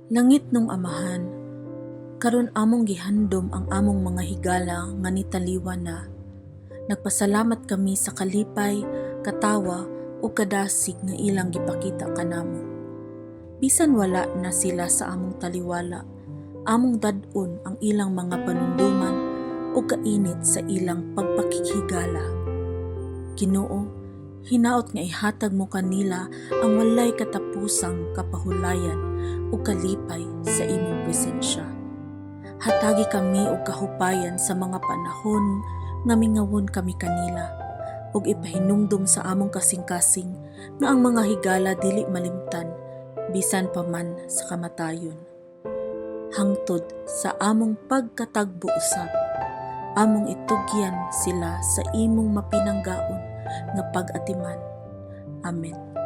Langit nung Amahan, karon among gihandom ang among mga higala nga nitaliwan na. Nagpasalamat kami sa kalipay, katawa o kadasig nga ilang gipakita kanamo. Bisan wala na sila sa among taliwala, among dad-on ang ilang mga panunduman o kainit sa ilang pagpakighigala. Ginoo, hinaot nga ihatag mo kanila ang walay katapusang kapahulayan o kalipay sa imong presensya. Hatagi kami og kahupayan sa mga panahon nga mingawon kami kanila ug ipahinumdum sa among kasing-kasing nga ang mga higala dili malimtan bisan pa man sa kamatayon. Hangtod sa among pagkatagbo usab, among itugyan sila sa imong mapinanggaon nga pag-atiman. Amen.